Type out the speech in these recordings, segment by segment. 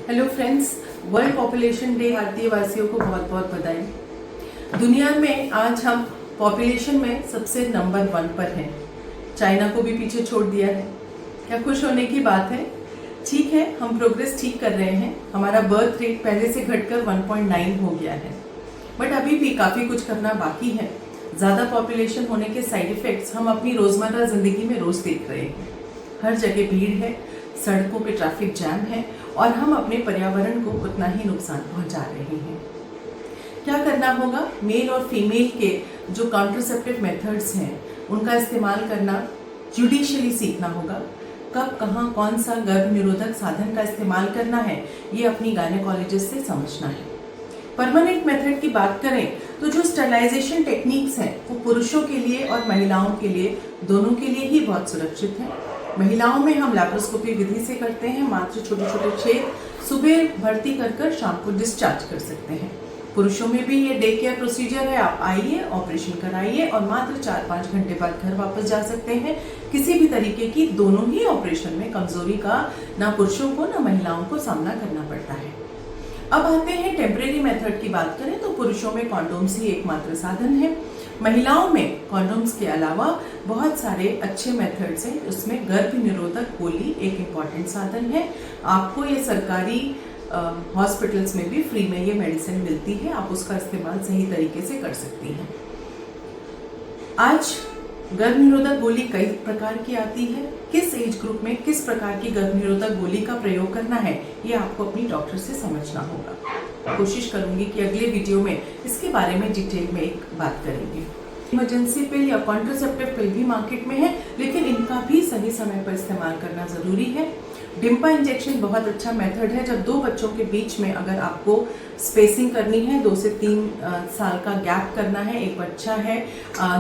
Hello friends, world population day भारतीय वासियों को बहुत बहुत बधाई। दुनिया में आज हम पॉपुलेशन में सबसे नंबर 1 पर हैं। चाइना को भी पीछे छोड़ दिया है। क्या खुश होने की बात है? ठीक है, हम प्रोग्रेस ठीक कर रहे हैं। हमारा बर्थ रेट पहले से घटकर 1.9 हो गया है, बट अभी भी काफ़ी कुछ करना बाकी है। ज़्यादा पॉपुलेशन होने के साइड इफ़ेक्ट्स हम अपनी रोज़मर्रा ज़िंदगी में रोज़ देख रहे हैं। हर जगह भीड़ है, सड़कों पे ट्रैफिक जैम है और हम अपने पर्यावरण को उतना ही नुकसान पहुंचा रहे हैं। क्या करना होगा? मेल और फीमेल के जो कॉन्ट्रासेप्टिव मेथड्स हैं उनका इस्तेमाल करना जुडिशियली सीखना होगा। कब, कहाँ, कौन सा गर्भ निरोधक साधन का इस्तेमाल करना है, ये अपनी गायनेकोलॉजिस्ट से समझना है। परमानेंट मेथड की बात करें तो जो स्टरलाइजेशन टेक्निक्स हैं वो पुरुषों के लिए और महिलाओं के लिए, दोनों के लिए ही बहुत सुरक्षित हैं। महिलाओं में हम लैप्रोस्कोपी विधि से करते हैं, मात्र छोटे छोटे छेद सुबह भर्ती कर शाम को डिस्चार्ज कर सकते हैं। पुरुषों में भी ये डे केयर प्रोसीजर है। आप आइए, ऑपरेशन कराइए और मात्र 4-5 घंटे बाद घर वापस जा सकते हैं। किसी भी तरीके की दोनों ही ऑपरेशन में कमजोरी का ना पुरुषों को ना महिलाओं को सामना करना पड़ता है। अब आते हैं टेम्परेरी मेथड की बात करें तो पुरुषों में कॉन्डोम्स ही एकमात्र साधन है। महिलाओं में कॉन्डोम्स के अलावा बहुत सारे अच्छे मेथड्स हैं। उसमें गर्भ निरोधक गोली एक इम्पॉर्टेंट साधन है। आपको ये सरकारी हॉस्पिटल्स में भी फ्री में ये मेडिसिन मिलती है। आप उसका इस्तेमाल सही तरीके से कर सकती हैं। आज गर्भ निरोधक गोली कई प्रकार की आती है। किस एज ग्रुप में किस प्रकार की गर्भ निरोधक गोली का प्रयोग करना है, ये आपको अपनी डॉक्टर से समझना होगा। कोशिश करूंगी कि अगले वीडियो में इसके बारे में डिटेल में एक बात करेंगे। इमरजेंसी पिल या कॉन्ट्रासेप्टिव पिल भी मार्केट में है, लेकिन इनका भी सही समय पर इस्तेमाल करना जरूरी है। डिम्पा इंजेक्शन बहुत अच्छा मेथड है। जब 2 बच्चों के बीच में अगर आपको स्पेसिंग करनी है, 2 से 3 साल का गैप करना है, एक बच्चा है,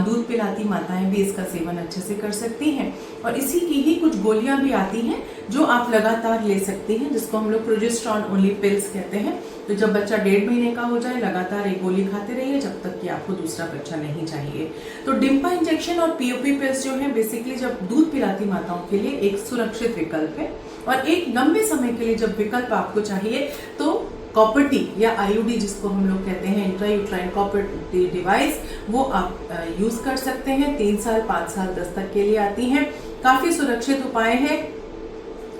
दूध पिलाती माताएं भी इसका सेवन अच्छे से कर सकती हैं। और इसी की ही कुछ गोलियां भी आती हैं जो आप लगातार ले सकती हैं, जिसको हम लोग प्रोजेस्टेरॉन ओनली पिल्स कहते हैं। तो जब बच्चा 1.5 महीने का हो जाए, लगातार एक गोली खाते रहिए जब तक कि आपको दूसरा बच्चा नहीं चाहिए। तो डिम्पा इंजेक्शन और पीओपी पिल्स जो है बेसिकली जब दूध पिलाती माताओं के लिए एक सुरक्षित विकल्प है। और एक लंबे समय के लिए जब विकल्प आपको चाहिए तो कॉपर टी या आईयूडी, जिसको हम लोग कहते हैं इंट्रायूट्राइन कॉपर टी डिवाइस, वो आप यूज कर सकते हैं। 3 साल 5 साल 10 तक के लिए आती हैं। काफी सुरक्षित उपाय है।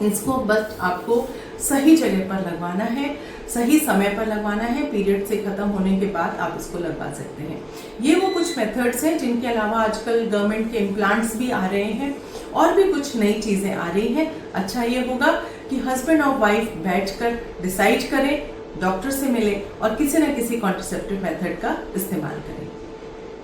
इसको बस आपको सही जगह पर लगवाना है, सही समय पर लगवाना है। पीरियड से खत्म होने के बाद आप इसको लगवा सकते हैं। ये वो कुछ मेथड्स हैं जिनके अलावा आजकल गवर्नमेंट के इम्प्लांट्स भी आ रहे हैं और भी कुछ नई चीजें आ रही हैं। अच्छा ये होगा कि हस्बैंड और वाइफ बैठकर डिसाइड करें, डॉक्टर से मिलें और किसी न किसी कॉन्ट्रासेप्टिव मेथड का इस्तेमाल करें।